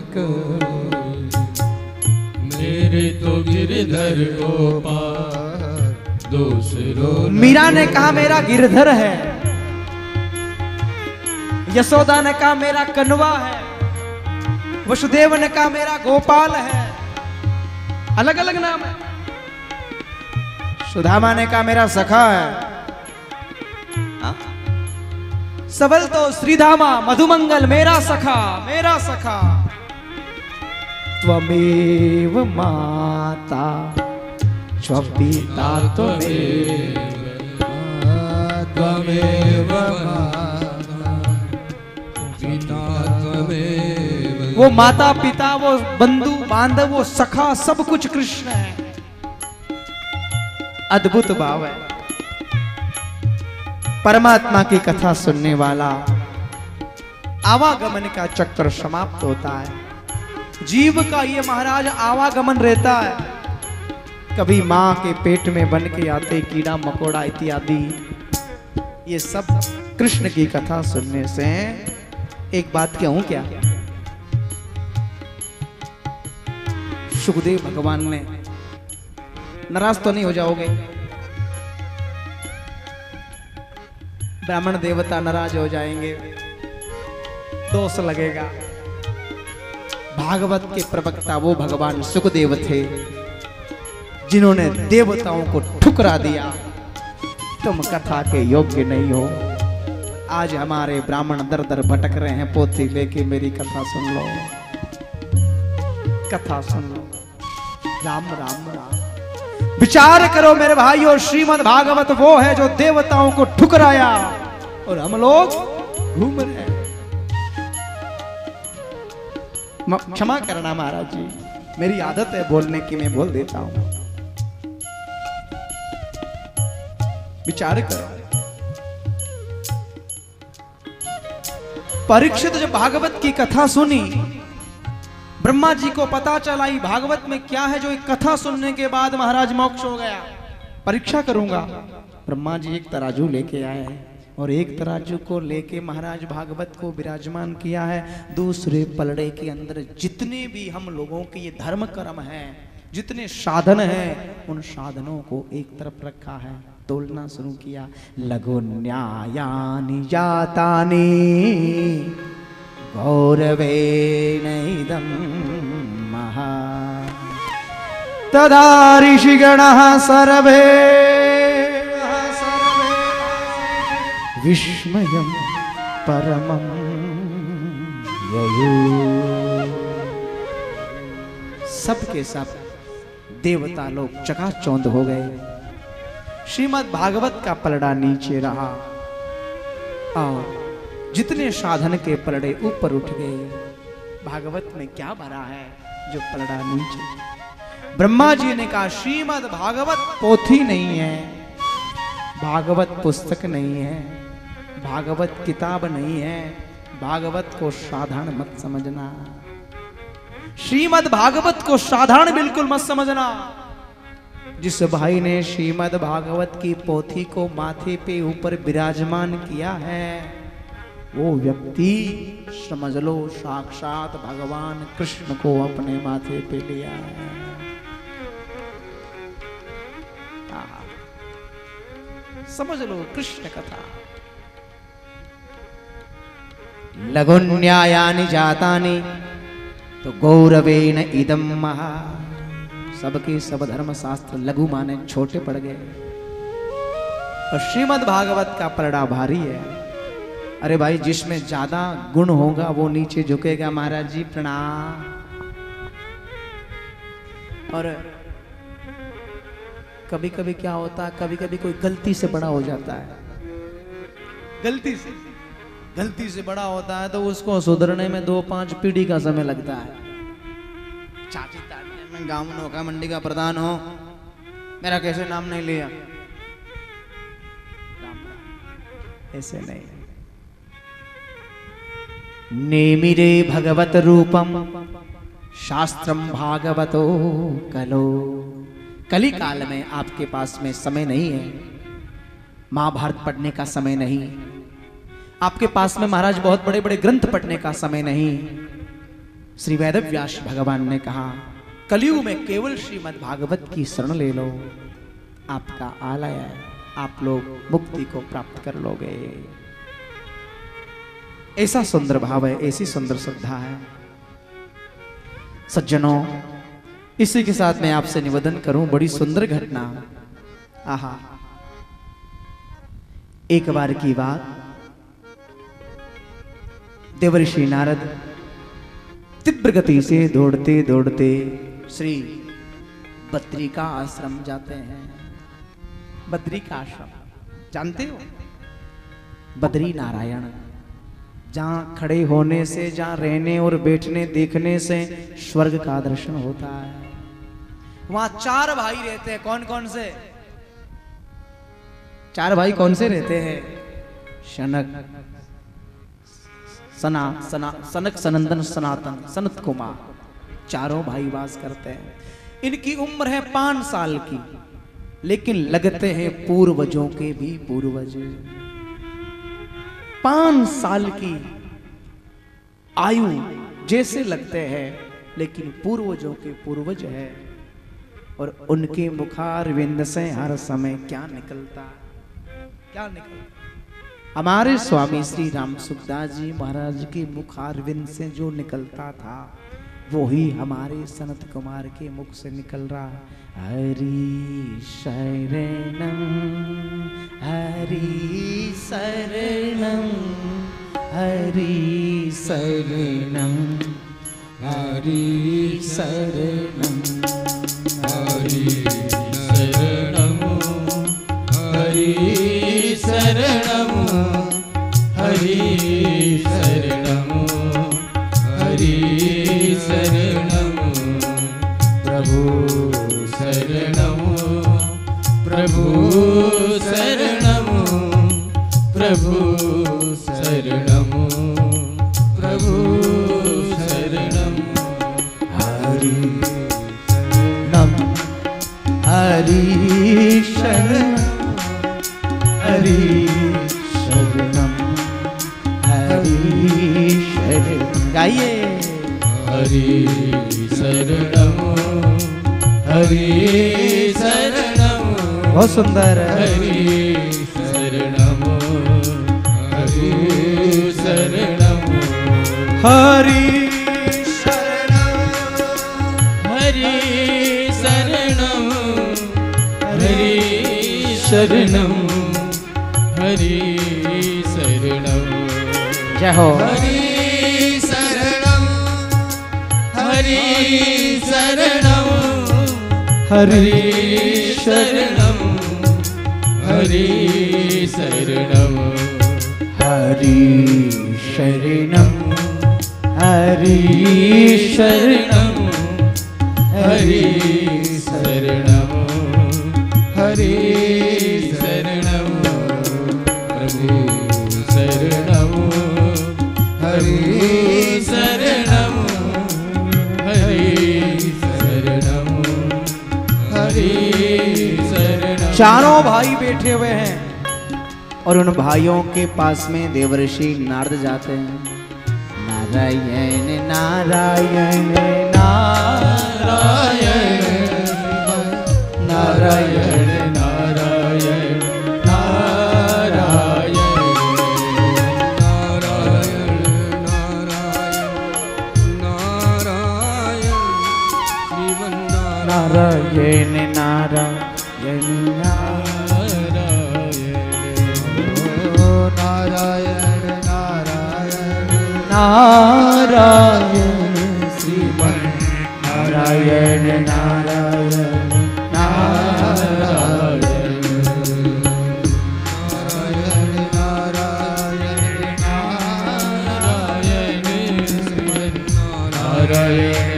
मेरे तो गिरधर गोपाल दूसरों। मीरा ने कहा मेरा गिरधर है, यशोदा ने कहा मेरा कन्वा है, वसुदेव ने कहा मेरा गोपाल है। अलग अलग नाम है। सुदामा ने कहा मेरा सखा है। सबल तो श्रीधामा मधुमंगल मेरा सखा, मेरा सखा। त्वमेव माता स्वपिता त्वमेव, त्वमेव माता पिता त्वमेव। वो माता पिता, वो बंधु बांधव, वो सखा, सब कुछ कृष्ण है। अद्भुत भाव है। परमात्मा की कथा सुनने वाला आवागमन का चक्र समाप्त होता है। जीव का ये महाराज आवागमन रहता है। कभी मां के पेट में बन के आते कीड़ा मकोड़ा इत्यादि, ये सब कृष्ण की कथा सुनने से। एक बात कहूं क्या, सुखदेव भगवान ने, नाराज तो नहीं हो जाओगे, ब्राह्मण देवता नाराज हो जाएंगे, दोष लगेगा। भागवत के प्रवक्ता वो भगवान सुखदेव थे जिन्होंने देवताओं को ठुकरा दिया। तुम कथा के योग्य नहीं हो। आज हमारे ब्राह्मण दर दर भटक रहे हैं, पोथी लेके मेरी कथा सुन लो, कथा सुन लो। राम राम राम। विचार करो मेरे भाइयों, श्रीमद् भागवत वो है जो देवताओं को ठुकराया और हम लोग घूम रहे हैं। क्षमा करना महाराज जी, मेरी आदत है बोलने की, मैं बोल देता हूं। विचार करो। परीक्षित जब भागवत की कथा सुनी, ब्रह्मा जी को पता चला ये भागवत में क्या है जो एक कथा सुनने के बाद महाराज मोक्ष हो गया। परीक्षा करूंगा। ब्रह्मा जी एक तराजू लेके आए हैं और एक तराजू को लेके महाराज भागवत को विराजमान किया है। दूसरे पलड़े के अंदर जितने भी हम लोगों के ये धर्म कर्म हैं, जितने साधन हैं, उन साधनों को एक तरफ रखा है। तोलना शुरू किया। लघु न्यायानि जातानि गौरवेणैदं महा तदा ऋषिगणः सर्वे विस्मयं परमं ययुः। सबके सब देवता लोग चकाचौंध हो गए। श्रीमद् भागवत का पलड़ा नीचे रहा और जितने साधन के पलड़े ऊपर उठ गए। भागवत में क्या भरा है जो पलड़ा नीचे? ब्रह्मा जी ने कहा श्रीमद् भागवत पोथी नहीं है, भागवत पुस्तक नहीं है, भागवत किताब नहीं है, भागवत को साधारण मत समझना। श्रीमद् भागवत को साधारण बिल्कुल मत समझना। जिस भाई ने श्रीमद् भागवत की पोथी को माथे पे ऊपर विराजमान किया है, वो व्यक्ति समझ लो साक्षात भगवान कृष्ण को अपने माथे पे लिया है। समझ लो कृष्ण कथा। लघु न्यायानि जातानि तो गौरवेन इदम महा। सबके सब धर्म शास्त्र लघु माने छोटे पड़ गए और श्रीमद् भागवत का पलड़ा भारी है। अरे भाई, जिसमें ज्यादा गुण होगा वो नीचे झुकेगा। महाराज जी प्रणाम। और कभी कभी क्या होता है, कभी कभी कोई गलती से बड़ा हो जाता है। गलती से बड़ा होता है तो उसको सुधरने में 2-5 पीढ़ी का समय लगता है। चाची ताड़ने में गांव में नौका मंडी का प्रधान हो, मेरा कैसे नाम नहीं लिया, ऐसे नहीं। नेमिरे भगवत रूपम शास्त्रम भागवतो कलो। कली काल में आपके पास में समय नहीं है, महाभारत पढ़ने का समय नहीं, आपके पास में महाराज बहुत बड़े बड़े ग्रंथ पढ़ने का समय नहीं। श्री वेदव्यास भगवान ने कहा कलयुग में केवल श्रीमद् भागवत की शरण ले लो, आपका आलय है, आप लोग मुक्ति को प्राप्त कर लोगे। ऐसा सुंदर भाव है, ऐसी सुंदर श्रद्धा है। सज्जनों, इसी के साथ मैं आपसे निवेदन करूं, बड़ी सुंदर घटना। आहा, एक बार की बात, देवर्षि नारद तीव्र गति से दौड़ते दौड़ते श्री बद्री का आश्रम जाते हैं। बद्री का आश्रम जानते हो? बद्री नारायण, जहां खड़े होने से, जहां रहने और बैठने देखने से स्वर्ग का दर्शन होता है। वहां 4 भाई रहते हैं। कौन कौन से 4 भाई कौन से रहते हैं? शनक, सनक, सनंदन, सनातन, सनत कुमार, चारों भाई वास करते हैं। इनकी उम्र है 5 साल की, लेकिन लगते हैं पूर्वजों के भी पूर्वज। 5 साल की आयु जैसे लगते हैं, लेकिन पूर्वजों के पूर्वज है। और उनके मुखारविंद से हर समय क्या निकलता, क्या निकलता? हमारे स्वामी श्री राम सुखदास जी महाराज के मुखारविंद से जो निकलता था, वो ही हमारे सनत कुमार के मुख से निकल रहा। हरि शरणम, हरि शरणम, हरि शरणम, हरि शरणम, हरि शरणम, हरि शरणम, हरि शरणम, हरि शरणम, प्रभु शरणम, प्रभु शरणम, प्रभु शरणम, प्रभु शरणम, हरि नम हरि शरणम, हरि शरणम, हरि शरणम। गाइए। हरि शरणम, हरि शरणम, बहुत सुंदर। हरि शरणम, हरि शरणम, हरि शरणम, हरि शरणम, हरि शरणम, जय हो। हरि शरणम, हरि शरणम, हरि शरणम, हरि शरणम, हरि शरणम, हरि शरणम, हरि शरणम, हरि शरणम, प्रभु चारों भाई बैठे हुए हैं और उन भाइयों के पास में देवर्षि नारद जाते हैं। नारायण नारायण नारायण नारायण नारायण नारायण नारायण नारायण नारायण नारायण नारायण नारायण नारायण श्रीमन नारायण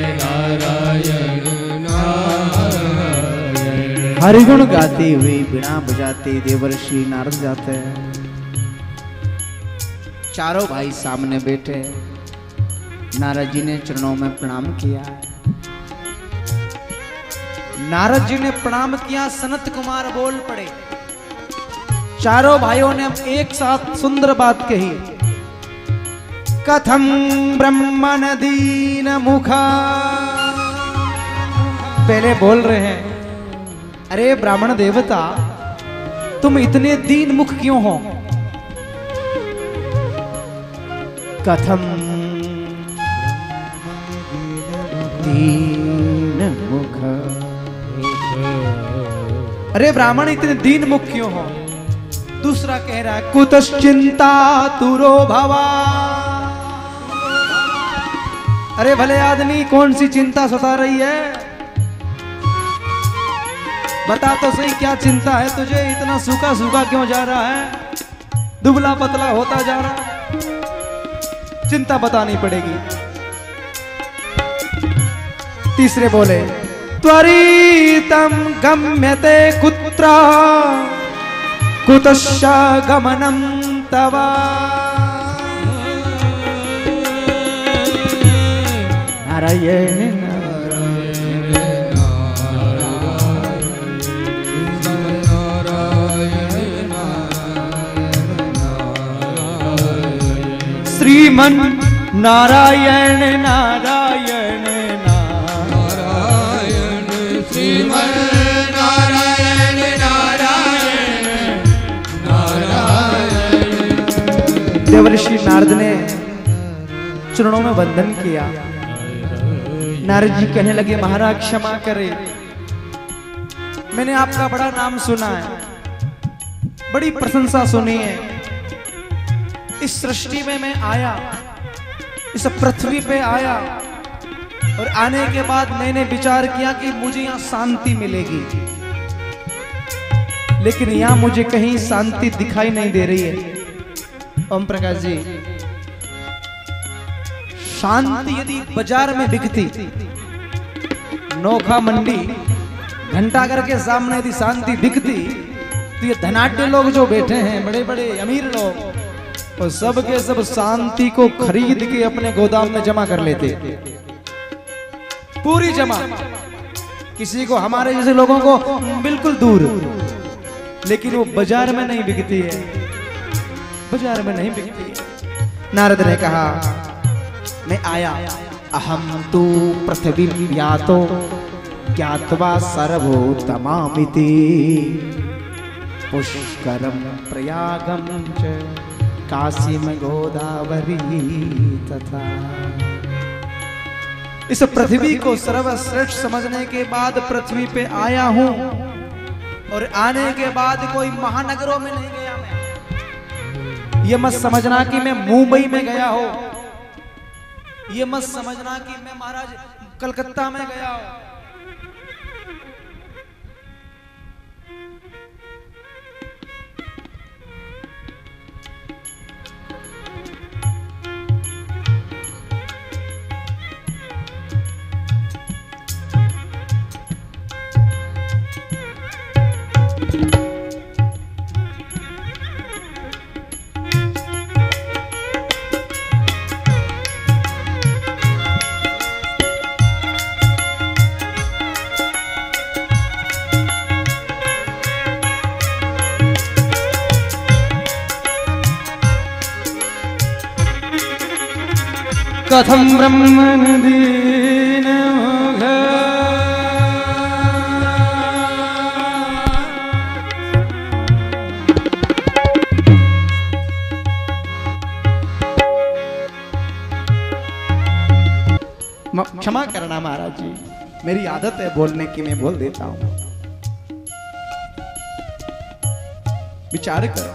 नारायण नारायण हरिगुण गाते हुए बिना बजाते देवर्षि नारद जाते हैं। चारों भाई सामने बैठे। नारद जी ने चरणों में प्रणाम किया। नारद जी ने प्रणाम किया। सनत कुमार बोल पड़े। चारों भाइयों ने एक साथ सुंदर बात कही। कथम ब्रह्मण दीन मुखा। पहले बोल रहे हैं, अरे ब्राह्मण देवता, तुम इतने दीन मुख क्यों हो? कथम दीन मुख। अरे ब्राह्मण इतने दीन मुख क्यों हो? दूसरा कह रहा है, कुतश्चिंता तुरो भवा। अरे भले आदमी, कौन सी चिंता सता रही है? बता तो सही, क्या चिंता है तुझे? इतना सूखा सूखा क्यों जा रहा है? दुबला पतला होता जा रहा है। चिंता बतानी पड़ेगी। तीसरे बोले, त्वरितम गम्यते कुत्र कुतश्च गमनम तवा। नारायण श्रीमन नारायण नारायण नारायण श्रीमन नारायण नारायण नारायण। देवर्षि नारद ने चरणों में वंदन किया। नारद जी कहने लगे, महाराज क्षमा करे, मैंने आपका बड़ा नाम सुना है, बड़ी प्रशंसा सुनी है। इस सृष्टि में मैं आया, इस पृथ्वी पे आया, और आने के बाद मैंने विचार किया कि मुझे यहाँ शांति मिलेगी, लेकिन यहाँ मुझे कहीं शांति दिखाई नहीं दे रही है। ओम प्रकाश जी, शांति यदि बाजार में बिकती, नोखा मंडी घंटाघर के सामने यदि शांति बिकती, तो ये धनाढ्य लोग जो बैठे हैं, बड़े बड़े अमीर लोग, और सब के सब शांति को खरीद के अपने गोदाम में जमा कर लेते, पूरी जमा। किसी को, हमारे जैसे लोगों को बिल्कुल दूर, लेकिन वो बाजार में नहीं बिकती है, बाजार में नहीं बिकती है। नारद ने कहा, मैं आया, अहम तु पृथ्वी व्यातो ज्ञात्वा सर्वोत्तमामिति पुष्करम प्रयागम च काशी में गोदावरी तथा। इस पृथ्वी को सर्वश्रेष्ठ समझने के बाद पृथ्वी पे आया हूं, और आने के बाद कोई महानगरों में नहीं गया मैं। ये मत समझना कि मैं मुंबई में गया हो, ये मत समझना कि मैं महाराज कलकत्ता में गया हो। कथम ब्रह्मन दीन क्षमा करना महाराज जी, मेरी आदत है बोलने की, मैं बोल देता हूं। विचार करो,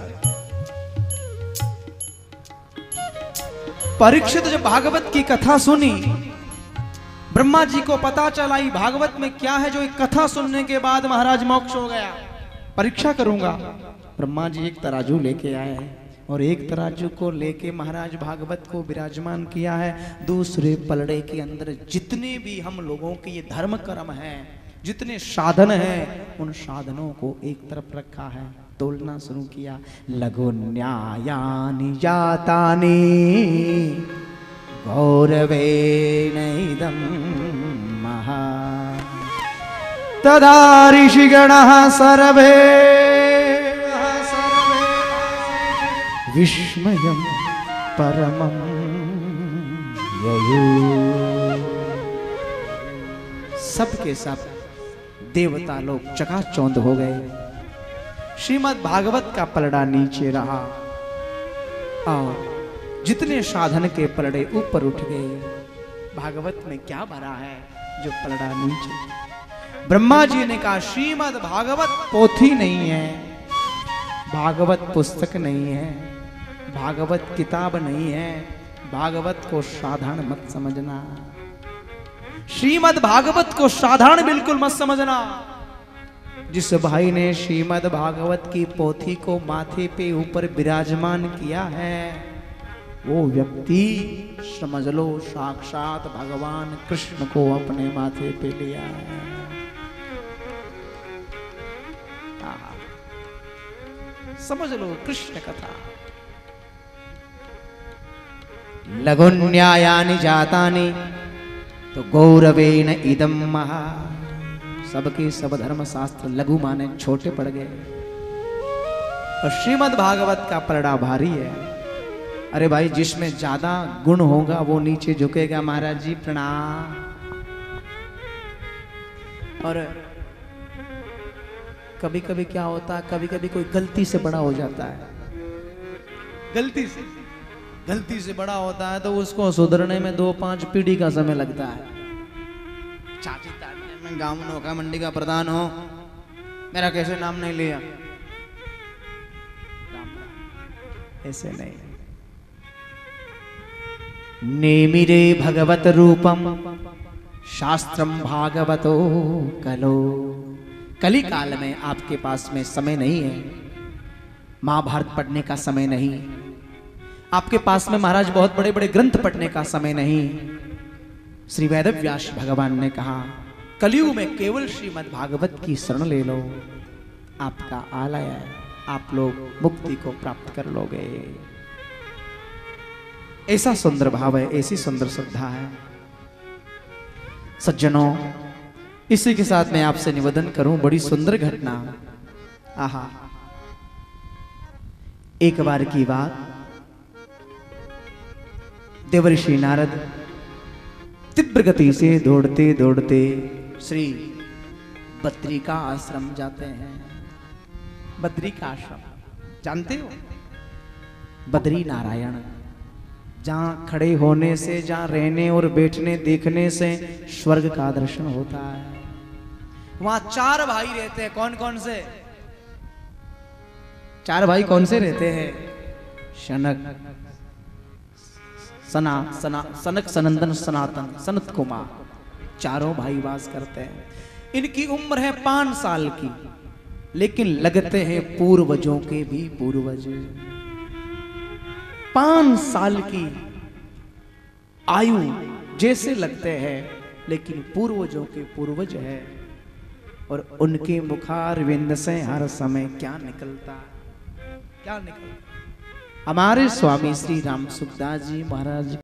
परीक्षित जब भागवत की कथा सुनी, ब्रह्मा जी को पता चला ये भागवत में क्या है, जो एक कथा सुनने के बाद महाराज मोक्ष हो गया। परीक्षा करूंगा। ब्रह्मा जी एक तराजू लेके आए हैं और एक तराजू को लेके महाराज भागवत को विराजमान किया है। दूसरे पलड़े के अंदर जितने भी हम लोगों के ये धर्म कर्म हैं, जितने साधन हैं, उन साधनों को एक तरफ रखा है, तोलना शुरू किया। लघु न्यायानि जातानि गौरवेण इदं महा तदा ऋषिगणः सर्वे विस्मयं परमं ययौ। सबके सब देवता लोग चकाचौंध हो गए। श्रीमद् भागवत का पलड़ा नीचे रहा और जितने साधन के पलड़े ऊपर उठ गए। भागवत में क्या भरा है जो पलड़ा नीचे? ब्रह्मा जी ने कहा श्रीमद् भागवत पोथी नहीं है, भागवत पुस्तक नहीं है, भागवत किताब नहीं है, भागवत को साधारण मत समझना। श्रीमद् भागवत को साधारण बिल्कुल मत समझना। जिस भाई ने श्रीमद् भागवत की पोथी को माथे पे ऊपर विराजमान किया है, वो व्यक्ति समझ लो साक्षात भगवान कृष्ण को अपने माथे पे लिया है। समझ लो कृष्ण कथा। लघु न्यायानि जातानि तो गौरवेण इदं महा। सबके सब धर्म शास्त्र लघु माने छोटे पड़ गए और श्रीमद् भागवत का पलड़ा भारी है। अरे भाई, जिसमें ज्यादा गुण होगा वो नीचे झुकेगा। महाराज जी प्रणाम। और कभी कभी क्या होता है, कभी कभी कोई गलती से बड़ा हो जाता है, गलती से बड़ा होता है तो उसको सुधरने में 2-5 पीढ़ी का समय लगता है। चाची ताने में गांव नौका मंडी का प्रधान हो, मेरा कैसे नाम नहीं लिया, ऐसे नहीं। नेमिरे भगवत रूपम शास्त्रम भागवतो कलो। कली काल में आपके पास में समय नहीं है, महाभारत पढ़ने का समय नहीं, आपके पास में महाराज बहुत बड़े बड़े ग्रंथ पढ़ने का समय नहीं। श्री वेदव्यास भगवान ने कहा कलयुग में केवल श्रीमद् भागवत की शरण ले लो, आपका आलय है, आप लोग मुक्ति को प्राप्त कर लोगे। ऐसा सुंदर भाव है, ऐसी सुंदर श्रद्धा है। सज्जनों, इसी के साथ मैं आपसे निवेदन करूं, बड़ी सुंदर घटना। आहा, एक बार की बात, देवर्षि नारद तीव्र गति से दौड़ते दौड़ते श्री बद्री का आश्रम जाते हैं। बद्री का आश्रम जानते हो? बद्री नारायण, जहां खड़े होने से, जहां रहने और बैठने देखने से स्वर्ग का दर्शन होता है। वहां 4 भाई रहते हैं। कौन कौन से 4 भाई कौन से रहते हैं? शनक, सनक, सनंदन, सनातन, सनत कुमार, चारों भाई वास करते हैं। इनकी उम्र है 5 साल की, लेकिन लगते हैं पूर्वजों के भी पूर्वज। 5 साल की आयु जैसे लगते हैं, लेकिन पूर्वजों के पूर्वज है। और उनके मुखारविंद से हर समय क्या निकलता, क्या निकलता? हमारे स्वामी श्री राम सुखदास जी महाराज